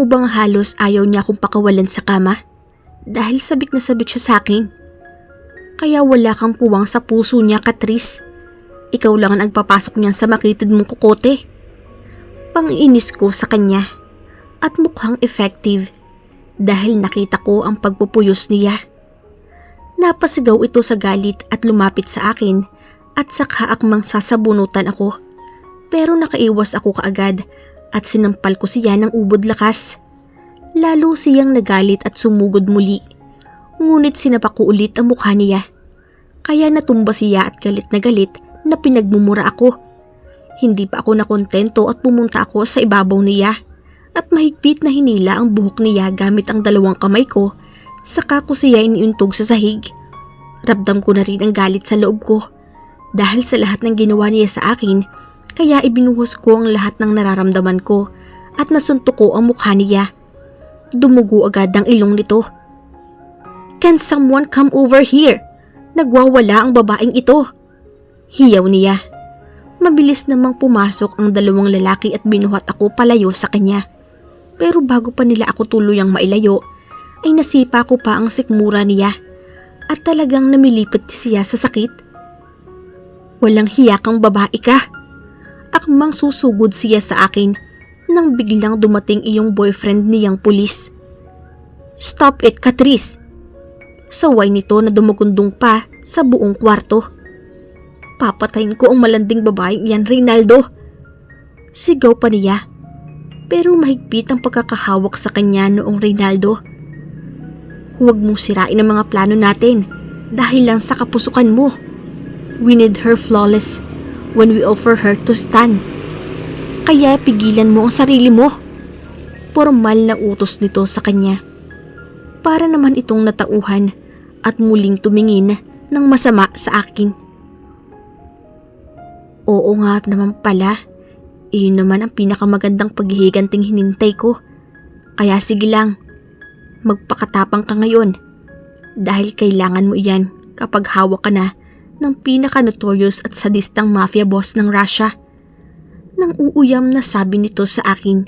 mo bang halos ayaw niya akong pakawalan sa kama? Dahil sabik na sabik siya sa akin. Kaya wala kang puwang sa puso niya, Catrice. Ikaw lang ang nagpapasok niyan sa makitid mong kukote. Pang-inis ko sa kanya. At mukhang effective. Dahil nakita ko ang pagpupuyos niya. Napasigaw ito sa galit at lumapit sa akin at saka akmang sasabunutan ako. Pero nakaiwas ako kaagad at sinampal ko siya ng ubod lakas. Lalo siyang nagalit at sumugod muli. Ngunit sinapak ko ulit ang mukha niya. Kaya natumba siya at galit na pinagmumura ako. Hindi pa ako nakontento at pumunta ako sa ibabaw niya. At mahigpit na hinila ang buhok niya gamit ang dalawang kamay ko. Saka ko siya iniuntog sa sahig. Ramdam ko na rin ang galit sa loob ko. Dahil sa lahat ng ginawa niya sa akin, kaya ibinuhos ko ang lahat ng nararamdaman ko at nasuntok ko ang mukha niya. Dumugo agad ang ilong nito. "Can someone come over here? Nagwawala ang babaeng ito." Hiyaw niya. Mabilis namang pumasok ang dalawang lalaki at binuhat ako palayo sa kanya. Pero bago pa nila ako tuluyang mailayo, ay nasipa ko pa ang sikmura niya at talagang namilipit siya sa sakit. "Walang hiya kang babae ka." Akmang susugod siya sa akin nang biglang dumating iyong boyfriend niyang pulis. "Stop it, Catrice!" Saway nito na dumugundong pa sa buong kwarto. "Papatayin ko ang malanding babaeng yan, Reynaldo!" Sigaw pa niya. Pero mahigpit ang pagkakahawak sa kanya noong Reynaldo. "Huwag mong sirain ang mga plano natin dahil lang sa kapusukan mo. We need her flawless when we offer her to stand. Kaya pigilan mo ang sarili mo." Formal na utos nito sa kanya. Para naman itong natauhan at muling tumingin ng masama sa akin. Oo nga naman pala, iyon naman ang pinakamagandang paghihiganting hinintay ko. Kaya sige lang, magpakatapang ka ngayon. Dahil kailangan mo iyan kapag hawak ka na ng pinaka-notorious at sadistang mafia boss ng Russia. Nang uuyam na sabi nito sa akin.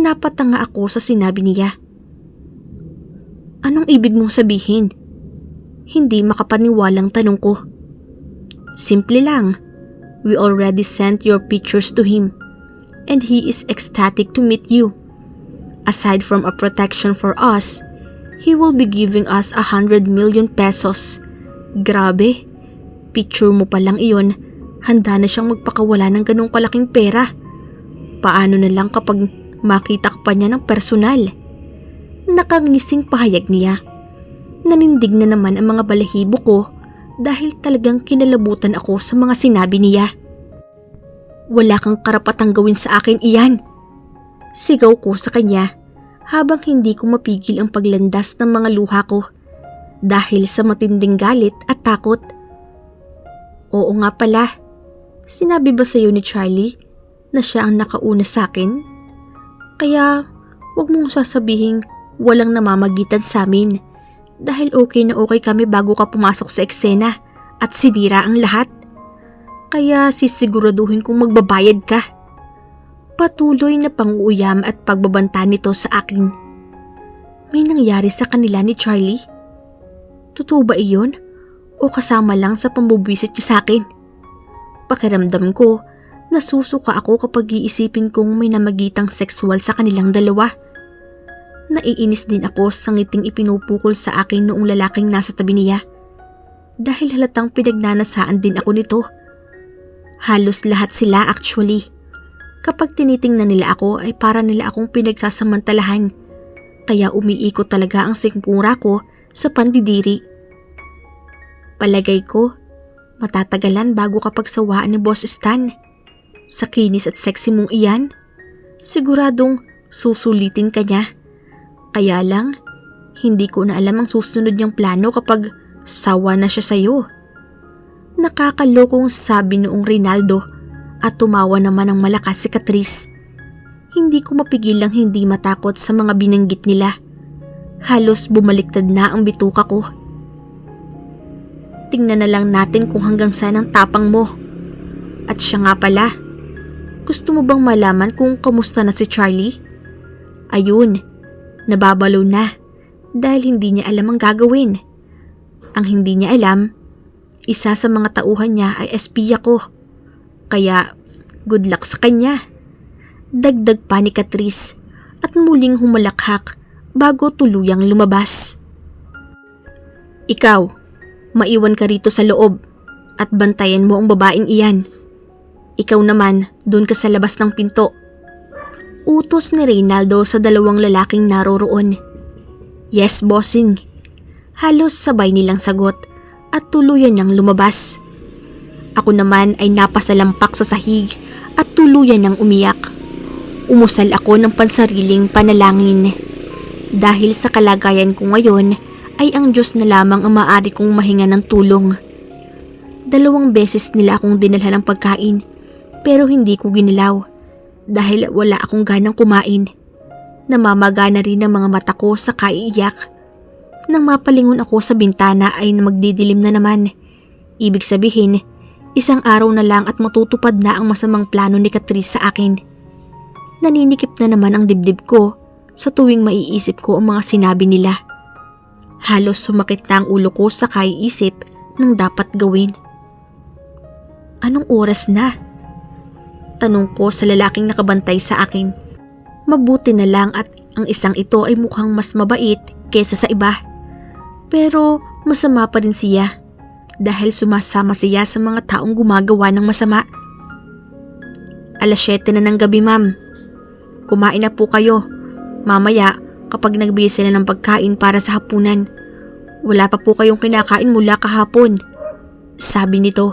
Napatanga ako sa sinabi niya. "Anong ibig mong sabihin?" Hindi makapaniwalang tanong ko. "Simple lang. We already sent your pictures to him and he is ecstatic to meet you. Aside from a protection for us, he will be giving us 100 million pesos. Grabe. Picture mo pa lang iyon, handa na siyang magpakawala ng ganong kalaking pera. Paano na lang kapag makita ka pa niya ng personal?" Nakangising pahayag niya. Nanindig na naman ang mga balahibo ko dahil talagang kinalabutan ako sa mga sinabi niya. "Wala kang karapatang gawin sa akin iyan." Sigaw ko sa kanya habang hindi ko mapigil ang paglandas ng mga luha ko dahil sa matinding galit at takot. "Oo nga pala, sinabi ba sa'yo ni Charlie na siya ang nakauna sa akin? Kaya wag mong sasabihing walang namamagitan sa amin dahil okay na okay kami bago ka pumasok sa eksena at sinira ang lahat. Kaya sisiguraduhin kong magbabayad ka." Patuloy na pang-uuyam at pagbabanta nito sa akin. May nangyari sa kanila ni Charlie? Totoo ba iyon? O kasama lang sa pambubwisit niya sa akin? Pakiramdam ko, nasusuka ako kapag iisipin kong may namagitang sexual sa kanilang dalawa. Naiinis din ako sa ngiting ipinupukol sa akin noong lalaking nasa tabi niya. Dahil halatang pinagnanasaan din ako nito. Halos lahat sila actually. Kapag tinitingnan nila ako ay para nila akong pinagsasamantalahan. Kaya umiikot talaga ang sikmura ko sa pandidiri. Palagay ko, matatagalan bago kapag sawaan ni Boss Stan. Sa kinis at sexy mong iyan, siguradong susulitin ka niya. Kaya lang, hindi ko na alam ang susunod niyang plano kapag sawa na siya sa'yo. Nakakalokong sabi noong Reynaldo at tumawa naman ng malakas si Catrice. Hindi ko mapigilang hindi matakot sa mga binanggit nila. Halos bumaliktad na ang bituka ko. Tingnan na lang natin kung hanggang saan ang tapang mo. At siya nga pala, gusto mo bang malaman kung kamusta na si Charlie? Ayun, nababalo na dahil hindi niya alam ang gagawin. Ang hindi niya alam, isa sa mga tauhan niya ay espiya ko. Kaya good luck sa kanya. Dagdag pa ni Catrice at muling humalakhak bago tuluyang lumabas. Ikaw, maiwan ka rito sa loob at bantayan mo ang babaeng iyan. Ikaw naman, doon ka sa labas ng pinto. Utos ni Reynaldo sa dalawang lalaking naroroon. Yes, bossing. Halos sabay nilang sagot at tuluyan niyang lumabas. Ako naman ay napasalampak sa sahig at tuluyan niyang umiyak. Umusal ako ng pansariling panalangin. Dahil sa kalagayan ko ngayon ay ang Diyos na lamang ang maaari kong mahinga ng tulong. 2 beses nila akong dinalhan ng pagkain pero hindi ko ginalaw dahil wala akong ganang kumain. Namamagana rin ang mga mata ko sa kaiiyak. Nang mapalingon ako sa bintana ay magdidilim na naman. Ibig sabihin, isang araw na lang at matutupad na ang masamang plano ni Catrice sa akin. Naninikip na naman ang dibdib ko sa tuwing maiisip ko ang mga sinabi nila. Halos sumakit na ang ulo ko sa kaiisip ng dapat gawin. Anong oras na? Tanong ko sa lalaking nakabantay sa akin. Mabuti na lang at ang isang ito ay mukhang mas mabait kesa sa iba. Pero masama pa rin siya dahil sumasama siya sa mga taong gumagawa ng masama. 7:00 na ng gabi, ma'am. Kumain na po kayo. Mamaya kapag nagbili sila ng pagkain para sa hapunan. Wala pa po kayong kinakain mula kahapon, sabi nito.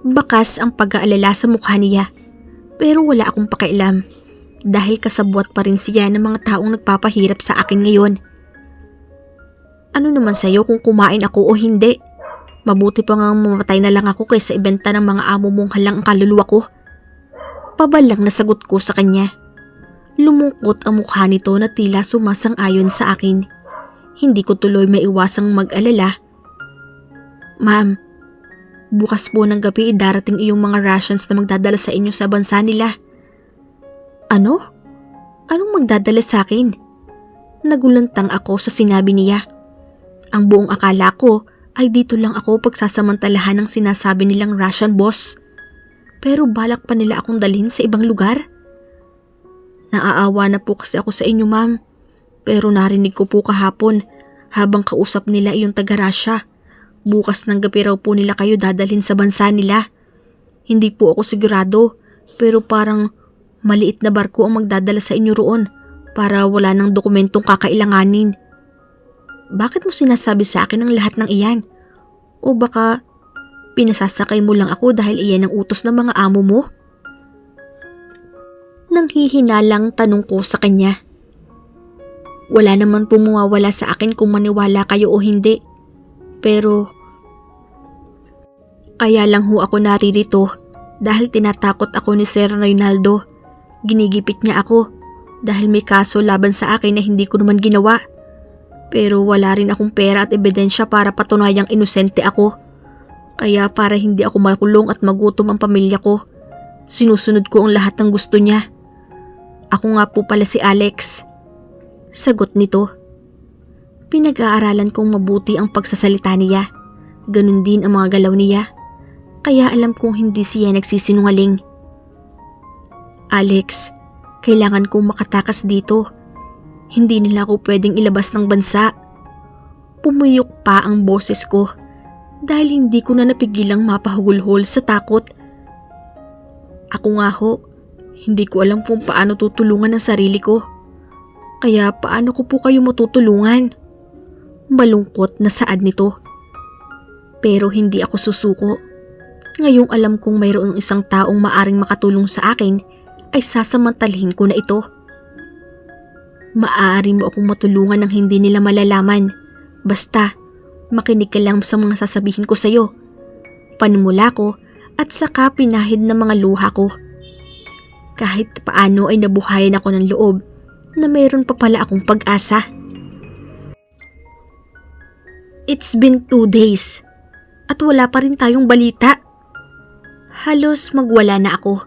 Bakas ang pag-aalala sa mukha niya. Pero wala akong pakialam dahil kasabwat pa rin siya ng mga taong nagpapahirap sa akin ngayon. Ano naman sa'yo kung kumain ako o hindi? Mabuti pa nga mamatay na lang ako kaysa ibenta ng mga amo mong halang ang kaluluwa ko. Pabalang na sagot ko sa kanya. Lumungkot ang mukha nito na tila sumasang-ayon sa akin. Hindi ko tuloy maiwasang mag-alala. Ma'am, bukas po ng gabi darating iyong mga rations na magdadala sa inyo sa bansa nila. Ano? Anong magdadala sa akin? Nagulantang ako sa sinabi niya. Ang buong akala ko ay dito lang ako pagsasamantalahan ng sinasabi nilang Russian boss. Pero balak pa nila akong dalhin sa ibang lugar. Naaawa na po kasi ako sa inyo, ma'am. Pero narinig ko po kahapon habang kausap nila iyong taga-Russia. Bukas ng gabi raw po nila kayo dadalhin sa bansa nila. Hindi po ako sigurado pero parang maliit na barko ang magdadala sa inyo roon para wala ng dokumentong kakailanganin. Bakit mo sinasabi sa akin ang lahat ng iyan? O baka pinasasakay mo lang ako dahil iyan ang utos ng mga amo mo? Nang hihinalang tanong ko sa kanya. Wala naman pong mawawala sa akin kung maniwala kayo o hindi. Pero kaya lang ho ako naririto dahil tinatakot ako ni Sir Reynaldo. Ginigipit niya ako dahil may kaso laban sa akin na hindi ko naman ginawa. Pero wala rin akong pera at ebidensya para patunayang inosente ako. Kaya para hindi ako makulong at magutom ang pamilya ko, sinusunod ko ang lahat ng gusto niya. Ako nga po pala si Alex. Sagot nito. Pinag-aaralan kong mabuti ang pagsasalita niya. Ganun din ang mga galaw niya. Kaya alam kong hindi siya nagsisinungaling. Alex, kailangan kong makatakas dito. Hindi nila ako pwedeng ilabas ng bansa. Pumuyok pa ang boses ko dahil hindi ko na napigilang mapahugulhol sa takot. Ako nga ho, hindi ko alam kung paano tutulungan ang sarili ko. Kaya paano ko po kayo matutulungan? Malungkot na saad nito. Pero hindi ako susuko. Ngayong alam kong mayroong isang taong maaring makatulong sa akin, ay sasamantalhin ko na ito. Maaari mo akong matulungan ng hindi nila malalaman. Basta, makinig ka lang sa mga sasabihin ko sa'yo. Panimula ko at saka pinahid ng mga luha ko. Kahit paano ay nabuhayan ako ng loob na mayroon pa pala akong pag-asa. It's been 2 days at wala pa rin tayong balita. Halos magwala na ako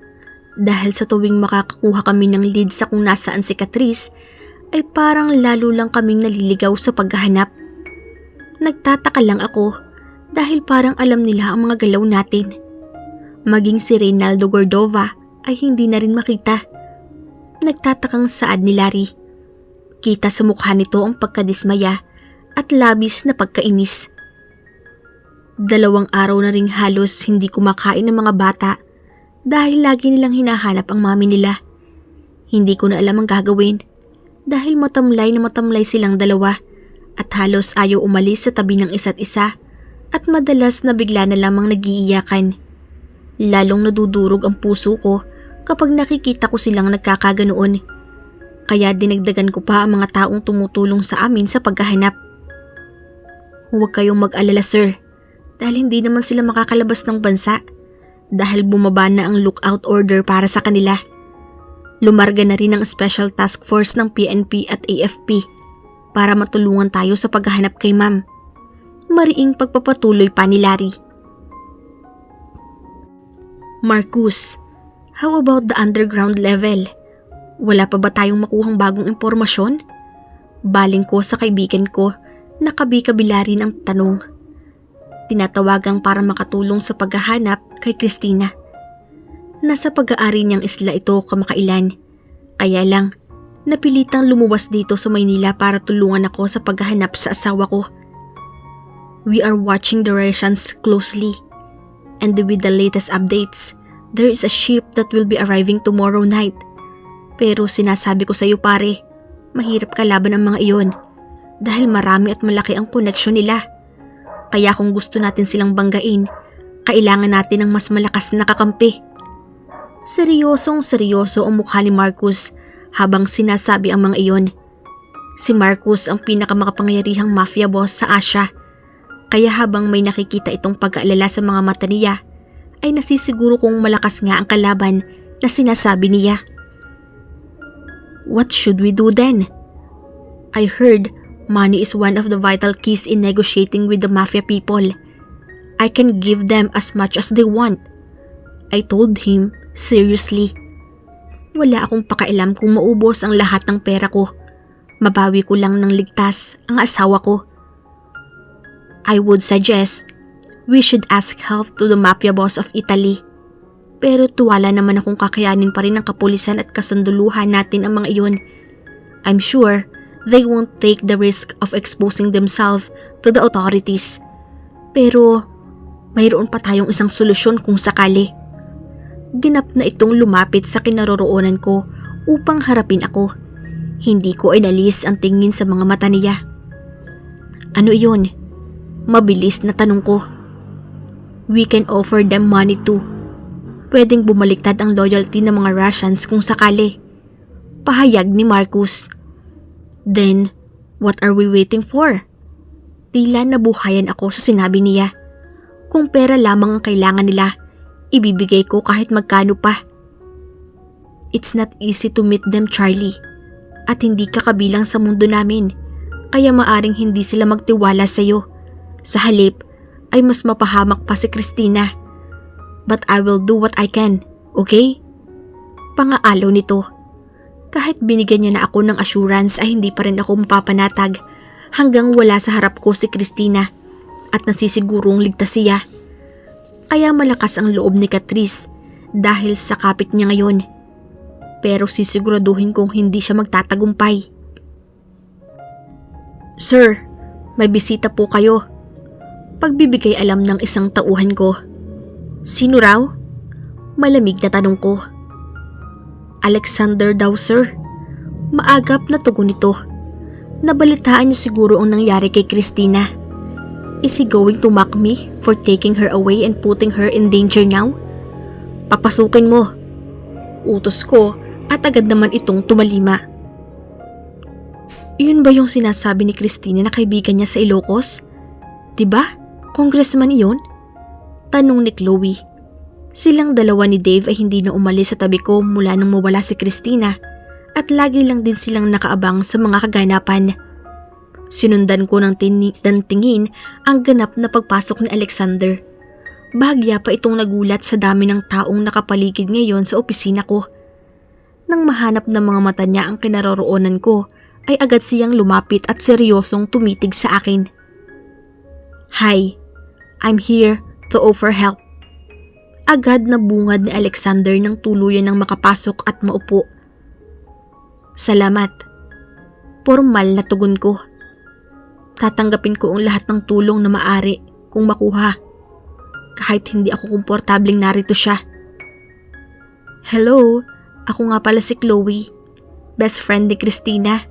dahil sa tuwing makakakuha kami ng lead sa kung nasaan si Catrice ay parang lalo lang kaming naliligaw sa paghahanap. Nagtataka lang ako dahil parang alam nila ang mga galaw natin. Maging si Reynaldo Cordova ay hindi na rin makita. Nagtatakang saad ni Larry. Kita sa mukha nito ang pagkadismaya at labis na pagkainis. 2 araw na ring halos hindi kumakain ng mga bata dahil lagi nilang hinahanap ang mami nila. Hindi ko na alam ang gagawin dahil matamlay na matamlay silang dalawa at halos ayaw umalis sa tabi ng isa't isa at madalas na bigla na lamang nagiiyakan. Lalong nadudurog ang puso ko kapag nakikita ko silang nagkakaganoon. Kaya dinagdagan ko pa ang mga taong tumutulong sa amin sa paghahanap. Huwag kayong mag-alala, sir, dahil hindi naman sila makakalabas ng bansa dahil bumaba na ang lookout order para sa kanila. Lumarga na rin ang special task force ng PNP at AFP para matulungan tayo sa paghahanap kay ma'am. Mariing pagpapatuloy pa ni Larry. Marcus, how about the underground level? Wala pa ba tayong makuhang bagong impormasyon? Baling ko sa kaibigan ko na kabi-kabila rin ang tanong. Tinatawagang para makatulong sa paghahanap kay Christina. Nasa pag-aari niyang isla ito kamakailan. Kaya lang, napilitang lumuwas dito sa Maynila para tulungan ako sa paghahanap sa asawa ko. We are watching the Russians closely. And with the latest updates, there is a ship that will be arriving tomorrow night. Pero sinasabi ko sa iyo pare, mahirap kalaban ang mga iyon dahil marami at malaki ang koneksyon nila. Kaya kung gusto natin silang banggain, kailangan natin ng mas malakas na kakampi. Seryosong seryoso ang mukha ni Marcus habang sinasabi ang mga iyon. Si Marcus ang pinakamakapangyarihang mafia boss sa Asia. Kaya habang may nakikita itong pag-aalala sa mga mata niya, ay nasisiguro kong malakas nga ang kalaban na sinasabi niya. What should we do then? I heard money is one of the vital keys in negotiating with the mafia people. I can give them as much as they want. I told him seriously. Wala akong pakialam kung maubos ang lahat ng pera ko. Mabawi ko lang ng ligtas ang asawa ko. I would suggest we should ask help to the mafia boss of Italy. Pero tuwala naman akong kakayanin pa rin ng kapulisan at kasanduluhan natin ang mga iyon. I'm sure they won't take the risk of exposing themselves to the authorities. Pero mayroon pa tayong isang solusyon kung sakali. Ginap na itong lumapit sa kinaroroonan ko upang harapin ako. Hindi ko inalis ang tingin sa mga mata niya. Ano iyon? Mabilis na tanong ko. We can offer them money too. Pwedeng bumaliktad ang loyalty ng mga Russians kung sakali. Pahayag ni Marcus. Then, what are we waiting for? Tila nabuhayan ako sa sinabi niya. Kung pera lamang ang kailangan nila, ibibigay ko kahit magkano pa. It's not easy to meet them, Charlie. At hindi ka kabilang sa mundo namin. Kaya maaring hindi sila magtiwala sa iyo. Sa halip, ay mas mapahamak pa si Christina. But I will do what I can, okay? Pangaalaw nito. Kahit binigyan niya na ako ng assurance ay hindi pa rin ako mapapanatag hanggang wala sa harap ko si Christina at nasisigurong ligtas siya. Kaya malakas ang loob ni Catrice dahil sa kapit niya ngayon. Pero sisiguraduhin kong hindi siya magtatagumpay. Sir, may bisita po kayo. Pagbibigay alam ng isang tauhan ko. Sino raw? Malamig na tanong ko. Alexander daw, sir. Maagap na tugon nito. Nabalitaan niyo siguro ang nangyari kay Christina. Is he going to mock me for taking her away and putting her in danger now? Papasukin mo. Utos ko at agad naman itong tumalima. Yun ba yung sinasabi ni Christina na kaibigan niya sa Ilocos? Diba? Congressman iyon? Tanong ni Chloe. Silang dalawa ni Dave ay hindi na umalis sa tabi ko mula nang mawala si Christina at lagi lang din silang nakaabang sa mga kaganapan. Sinundan ko ng tingin ang ganap na pagpasok ni Alexander. Bahagya pa itong nagulat sa dami ng taong nakapaligid ngayon sa opisina ko. Nang mahanap ng mga mata niya ang kinaroroonan ko ay agad siyang lumapit at seryosong tumitig sa akin. "Hi, I'm here to offer help." Agad na bungad ni Alexander nang tuluyan ng makapasok at maupo. "Salamat." Formal na tugon ko. Tatanggapin ko ang lahat ng tulong na maaari kung makuha, kahit hindi ako komportabling narito siya. "Hello, ako nga pala si Chloe, best friend ni Christina."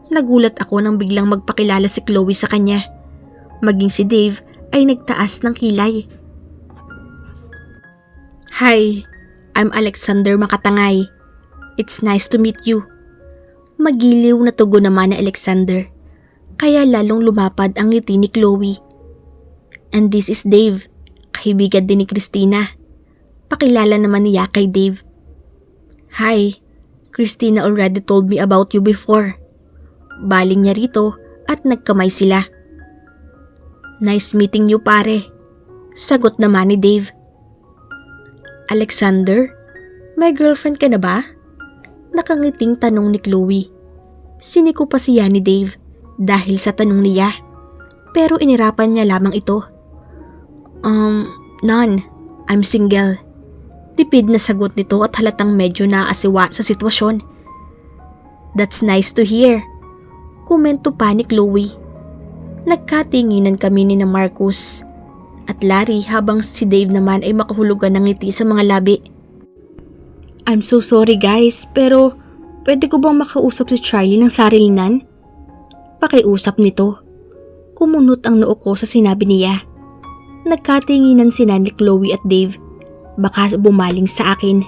Nagulat ako nang biglang magpakilala si Chloe sa kanya. Maging si Dave ay nagtaas ng kilay. "Hi, I'm Alexander Makatangay. It's nice to meet you." Magiliw na tugon naman ni Alexander, kaya lalong lumapad ang ngiti ni Chloe. "And this is Dave, kaibigan din ni Christina." Pakilala naman niya kay Dave. "Hi, Christina already told me about you before." Baling niya rito at nagkamay sila. "Nice meeting you, pare." Sagot naman ni Dave. "Alexander, may girlfriend ka na ba?" Nakangiting tanong ni Chloe. Siniko pa siya ni Dave dahil sa tanong niya, pero inirapan niya lamang ito. None. I'm single." Tipid na sagot nito at halatang medyo naaasiwa sa sitwasyon. "That's nice to hear." Komento pa ni Chloe. Nagkatinginan kami ni na Marcus at Larry habang si Dave naman ay makahulugan ng ngiti sa mga labi. "I'm so sorry guys, pero pwede ko bang makausap si Charlie ng sarilinan?" Pakiusap nito. Kumunot ang noo ko sa sinabi niya. Nagkatinginan sina ni Chloe at Dave, baka bumaling sa akin.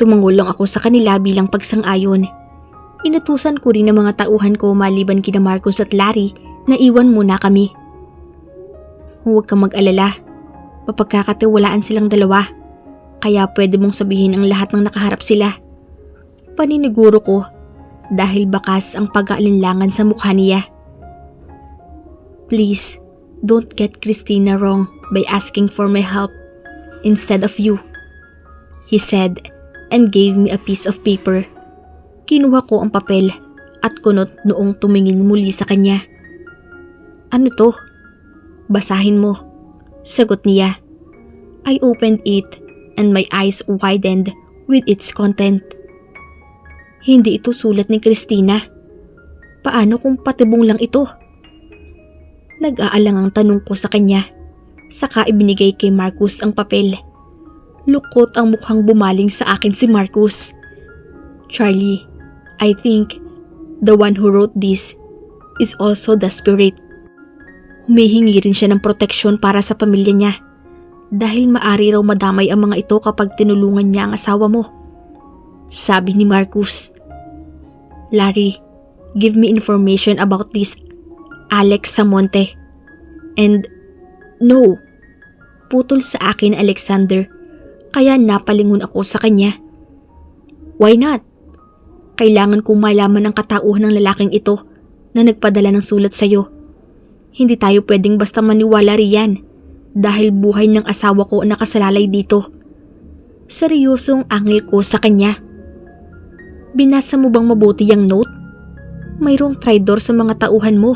Tumangulong ako sa kanila bilang pagsang-ayon. Inutusan ko rin ng mga tauhan ko maliban kina Marcus at Larry na iwan muna kami. "Huwag kang mag-alala, mapagkakatiwalaan silang dalawa, kaya pwede mong sabihin ang lahat ng nakaharap sila." Paniniguro ko dahil bakas ang pag-aalinlangan sa mukha niya. "Please, don't get Christina wrong by asking for my help instead of you," he said and gave me a piece of paper. Kinuha ko ang papel at kunot noong tumingin muli sa kanya. "Ano to?" "Basahin mo," sagot niya. I opened it and my eyes widened with its content. Hindi ito sulat ni Christina. Paano kung patibong lang ito? Nag-aalang ang tanong ko sa kanya. Saka ibinigay kay Marcus ang papel. Lukot ang mukhang bumaling sa akin si Marcus. "Charlie, I think the one who wrote this is also desperate." Humihingi rin siya ng proteksyon para sa pamilya niya dahil maari raw madamay ang mga ito kapag tinulungan niya ang asawa mo, sabi ni Marcus. "Larry, give me information about this Alex Samonte." And no, putol sa akin Alexander, kaya napalingon ako sa kanya. "Why not? Kailangan kong malaman ang katauhan ng lalaking ito na nagpadala ng sulat sa'yo. Hindi tayo pwedeng basta maniwala riyan dahil buhay ng asawa ko ang nakasalalay dito." Seryosong angil ko sa kanya. "Binasa mo bang mabuti yung note? Mayroong traidor sa mga tauhan mo.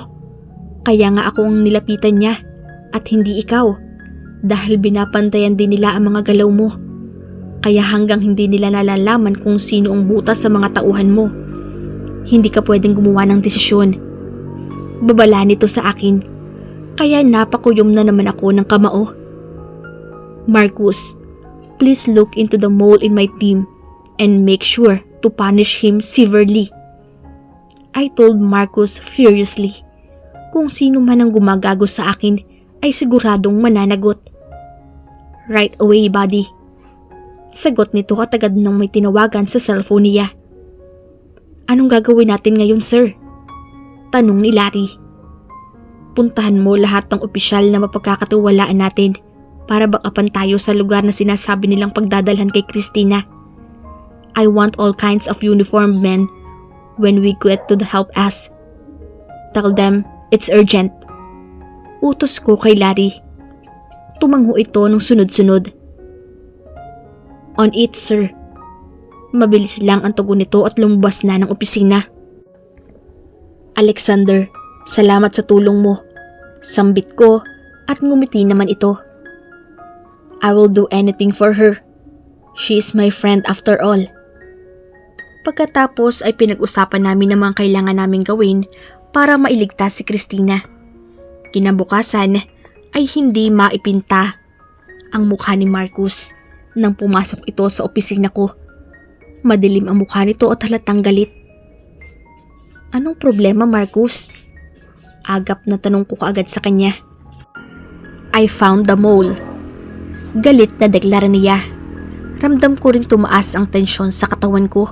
Kaya nga ako ang nilapitan niya at hindi ikaw dahil binapantayan din nila ang mga galaw mo. Kaya hanggang hindi nila nalalaman kung sino ang butas sa mga tauhan mo, hindi ka pwedeng gumawa ng desisyon." Babala nito sa akin, kaya napakuyom na naman ako ng kamao. "Marcus, please look into the mole in my team and make sure to punish him severely," I told Marcus furiously. Kung sino man ang gumagago sa akin ay siguradong mananagot. "Right away, buddy," sagot nito at agad nang may tinawagan sa cellphone niya. "Anong gagawin natin ngayon, sir?" tanong ni Larry. "Puntahan mo lahat ng opisyal na mapagkakatiwalaan natin para bakapan tayo sa lugar na sinasabi nilang pagdadalhan kay Christina. I want all kinds of uniformed men when we get to help us. Tell them it's urgent." Utos ko kay Larry. Tumangho ito ng sunod-sunod. "On it, sir." Mabilis lang ang tugon nito at lumabas na ng opisina. Alexander, salamat sa tulong mo. Sambit ko at ngumiti naman ito. I will do anything for her. She is my friend after all. Pagkatapos ay pinag-usapan namin ang mga kailangan naming gawin para mailigtas si Christina. Kinabukasan ay hindi maipinta ang mukha ni Marcus nang pumasok ito sa opisina ko. Madilim ang mukha nito at halatang galit. Anong problema, Marcus? Agap na tanong ko kaagad sa kanya. I found the mole. Galit na deklara niya. Ramdam ko ring tumaas ang tensyon sa katawan ko.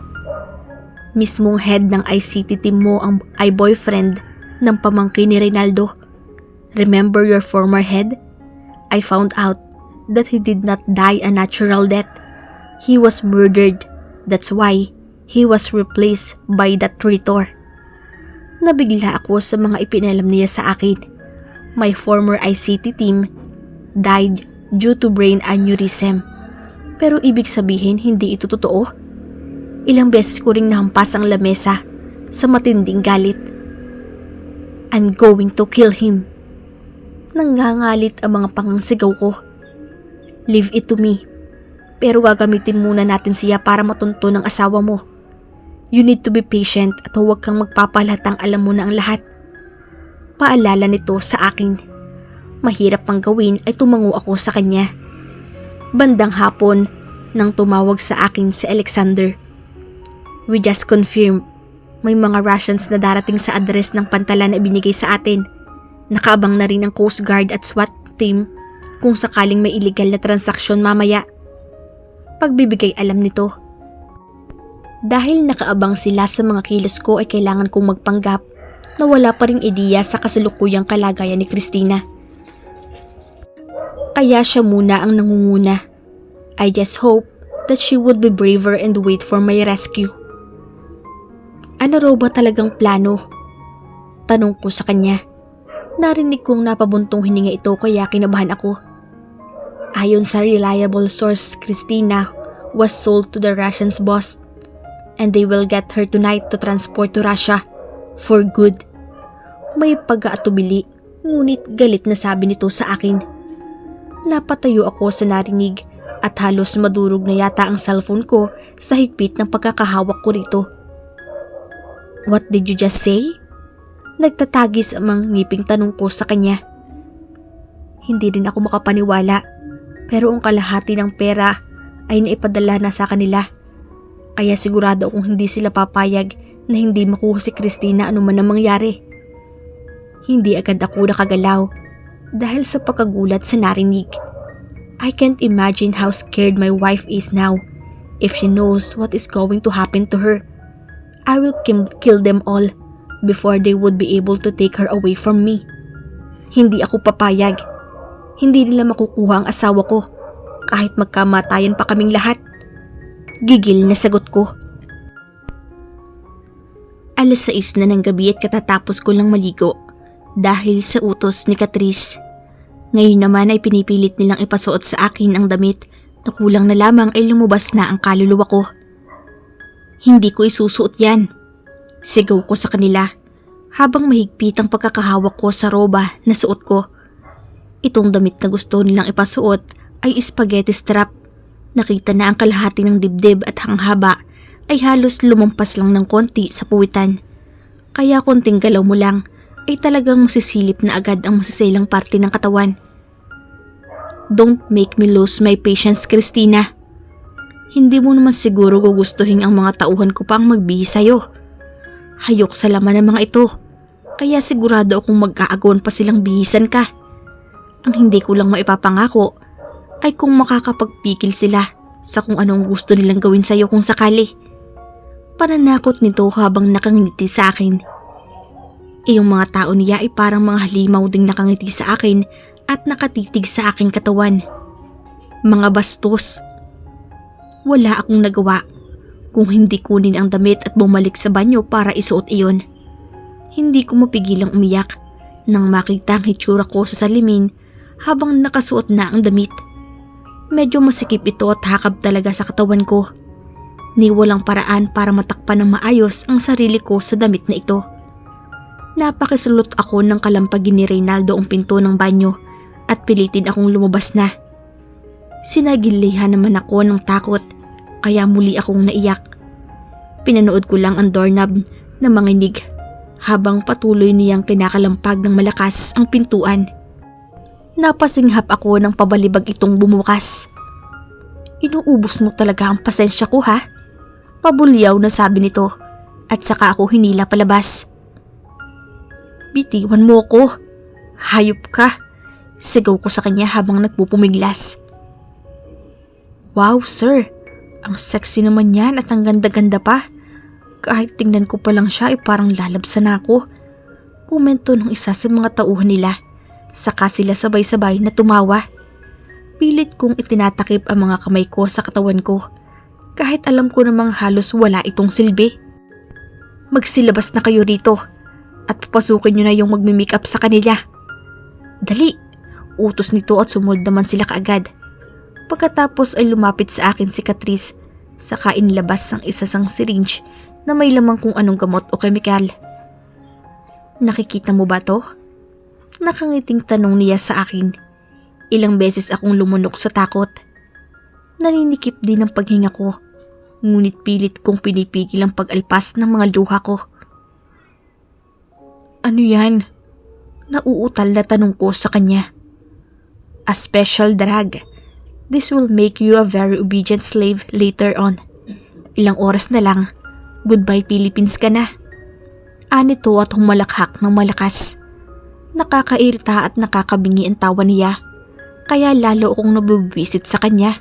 Mismong head ng ICT team mo ay boyfriend ng pamangkin ni Reynaldo. Remember your former head? I found out that he did not die a natural death. He was murdered. That's why he was replaced by that traitor. Nabigla ako sa mga ipinalam niya sa akin. My former ICT team died due to brain aneurysm. Pero ibig sabihin hindi ito totoo? Ilang beses ko ring nahampas ang lamesa sa matinding galit. I'm going to kill him. Nangangalit ang mga pangangsigaw ko. Leave it to me. Pero gagamitin muna natin siya para matunto ng asawa mo. You need to be patient at huwag kang magpapalatang alam mo na ang lahat. Paalala nito sa akin. Mahirap pang gawin ay tumango ako sa kanya. Bandang hapon nang tumawag sa akin si Alexander. We just confirmed may mga rations na darating sa address ng pantalan na ibinigay sa atin. Nakaabang na rin ang Coast Guard at SWAT team kung sakaling may illegal na transaksyon mamaya. Pagbibigay alam nito. Dahil nakaabang sila sa mga kilos ko ay kailangan kong magpanggap na wala pa ring ideya sa kasalukuyang kalagayan ni Christina. Kaya siya muna ang nangunguna. I just hope that she would be braver and wait for my rescue. Ano raw ba talagang plano? Tanong ko sa kanya. Narinig kong napabuntong hininga ito kaya kinabahan ako. Ayon sa reliable source, Christina was sold to the Russians boss and they will get her tonight to transport to Russia for good. May pag-aatubili ngunit galit na sabi nito sa akin. Napatayo ako sa narinig at halos madurog na yata ang cellphone ko sa higpit ng pagkakahawak ko rito. What did you just say? Nagtatagis ang mga ngiping tanong ko sa kanya. Hindi rin ako makapaniwala pero ang kalahati ng pera ay naipadala na sa kanila. Kaya sigurado akong hindi sila papayag na hindi makuha si Christina anuman ang mangyari. Hindi agad ako nakagalaw dahil sa pagkagulat sa narinig. I can't imagine how scared my wife is now if she knows what is going to happen to her. I will kill them all before they would be able to take her away from me. Hindi ako papayag. Hindi nila makukuha ang asawa ko kahit magkamatayan pa kaming lahat. Gigil na sagot ko. 6:00 na ng gabi at katatapos ko lang maligo dahil sa utos ni Catrice. Ngayon naman ay pinipilit nilang ipasuot sa akin ang damit na kulang na lamang ay lumabas na ang kaluluwa ko. Hindi ko isusuot yan. Sigaw ko sa kanila habang mahigpit ang pagkakahawak ko sa roba na suot ko. Itong damit na gusto nilang ipasuot ay spaghetti strap. Nakita na ang kalahati ng dibdib at ang haba ay halos lumampas lang ng konti sa puwitan. Kaya konting galaw mo lang ay talagang masisilip na agad ang masasailang parte ng katawan. Don't make me lose my patience, Christina. Hindi mo naman siguro gugustuhin ang mga tauhan ko pang magbihis sa'yo. Hayok sa laman ng mga ito, kaya sigurado akong mag-aagon pa silang bihisan ka. Ang hindi ko lang maipapangako ay kung makakapagpikil sila sa kung anong gusto nilang gawin sa'yo kung sakali. Pananakot nito habang nakangiti sa akin. Iyong mga tao niya ay parang mga halimaw ding nakangiti sa akin at nakatitig sa aking katawan. Mga bastos. Wala akong nagawa kung hindi kunin ang damit at bumalik sa banyo para isuot iyon. Hindi ko mapigilang umiyak nang makita ang hitsura ko sa salamin habang nakasuot na ang damit. Medyo masikip ito at hakab talaga sa katawan ko. Ni walang paraan para matakpan ng maayos ang sarili ko sa damit na ito. Napakisulot ako ng kalampagin ni Reynaldo ang pinto ng banyo at pilitin akong lumabas na. Sinagilihan naman ako ng takot kaya muli akong naiyak. Pinanood ko lang ang doorknob na manginig habang patuloy niyang kinakalampag ng malakas ang pintuan. Napasinghap ako ng pabalibag itong bumukas. Inuubos mo talaga ang pasensya ko ha? Pabulyaw na sabi nito at saka ako hinila palabas. Bitiwan mo ko. Hayop ka. Sigaw ko sa kanya habang nagpupumiglas. Wow sir, ang sexy naman yan at ang ganda-ganda pa. Kahit tingnan ko pa lang siya ay parang lalabsan ako. Komento ng isa sa mga tauhan nila. Saka sila sabay-sabay na tumawa. Pilit kong itinatakip ang mga kamay ko sa katawan ko. Kahit alam ko namang halos wala itong silbi. Magsilabas na kayo rito at papasukin nyo na yung magmi-makeup sa kanila. Dali! Utos nito at sumunod naman sila kaagad. Pagkatapos ay lumapit sa akin si Catrice saka inilabas ang isa sang syringe na may lamang kung anong gamot o kemikal. Nakikita mo ba to? Nakangiting tanong niya sa akin. Ilang beses akong lumunok sa takot. Naninikip din ang paghinga ko, ngunit pilit kong pinipigil ang pag-alpas ng mga luha ko. Ano yan? Nauutal na tanong ko sa kanya. A special drug. This will make you a very obedient slave later on. Ilang oras na lang, goodbye Philippines ka na. Anito at humalakhak ng malakas. Nakakairita at nakakabingi ang tawa niya, kaya lalo akong nabubwisit sa kanya.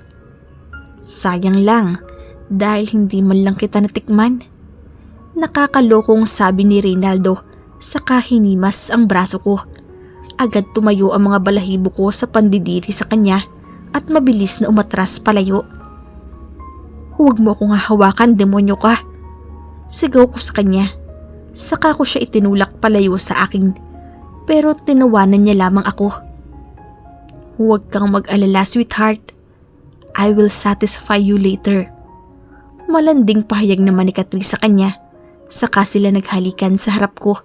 Sayang lang, dahil hindi man lang kita natikman. Nakakalokong sabi ni Reynaldo, saka hinimas ang braso ko. Agad tumayo ang mga balahibo ko sa pandidiri sa kanya at mabilis na umatras palayo. Huwag mo akong hahawakan, demonyo ka. Sigaw ko sa kanya. Saka ko siya itinulak palayo sa akin, pero tinawanan niya lamang ako. Huwag kang mag-alala, sweetheart. I will satisfy you later. Malanding pahayag naman ni Catrice sa kanya, saka sila naghalikan sa harap ko.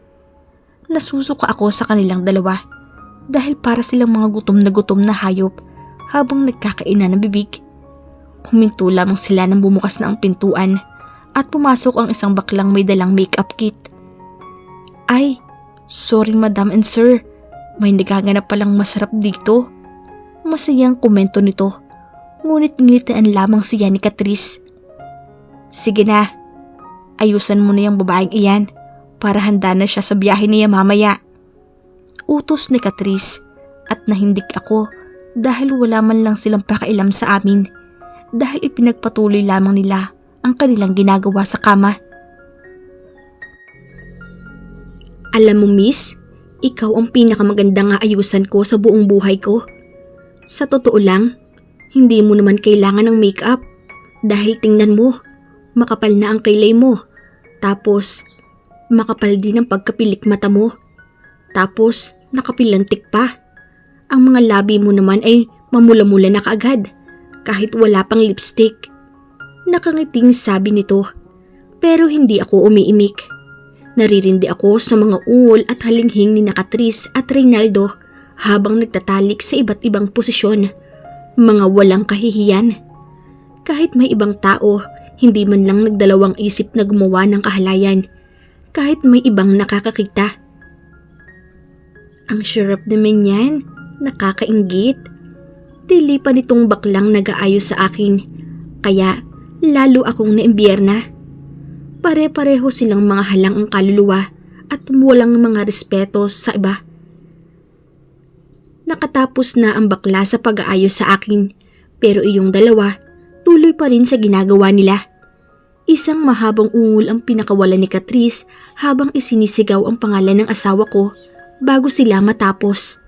Nasusuka ako sa kanilang dalawa dahil para silang mga gutom na hayop habang nagkakainan ng bibig. Huminto lamang sila nang bumukas na ang pintuan at pumasok ang isang baklang may dalang makeup kit. Ay, sorry madam and sir, may nagaganap palang masarap dito. Masayang komento nito, ngunit ngilitaan lamang siya ni Catrice. Sige na, ayusan mo na yung babaeng iyan para handa na siya sa biyahe niya mamaya. Utos ni Catrice at nahindik ako dahil wala man lang silang pakailam sa amin dahil ipinagpatuloy lamang nila ang kanilang ginagawa sa kama. Alam mo miss, ikaw ang pinakamagandang ayusan ko sa buong buhay ko. Sa totoo lang, hindi mo naman kailangan ng makeup dahil tingnan mo, makapal na ang kilay mo. Tapos, makapal din ang pagkapilik mata mo. Tapos, nakapilantik pa. Ang mga labi mo naman ay mamula-mula na kaagad, kahit wala pang lipstick. Nakangiting sabi nito, pero hindi ako umiimik. Naririndi ako sa mga ungol at halinghing ni Catrice at Reynaldo habang nagtatalik sa iba't ibang posisyon. Mga walang kahihiyan. Kahit may ibang tao, hindi man lang nagdalawang isip na gumawa ng kahalayan. Kahit may ibang nakakakita. Ang syrup naman yan, nakakainggit. Dili pa nitong baklang nag-aayos sa akin, kaya lalo akong naimbierna. Pare-pareho silang mga halang ang kaluluwa at walang mga respeto sa iba. Nakatapos na ang bakla sa pag-aayos sa akin, pero iyong dalawa tuloy pa rin sa ginagawa nila. Isang mahabang ungol ang pinakawalan ni Catrice habang isinisigaw ang pangalan ng asawa ko bago sila matapos.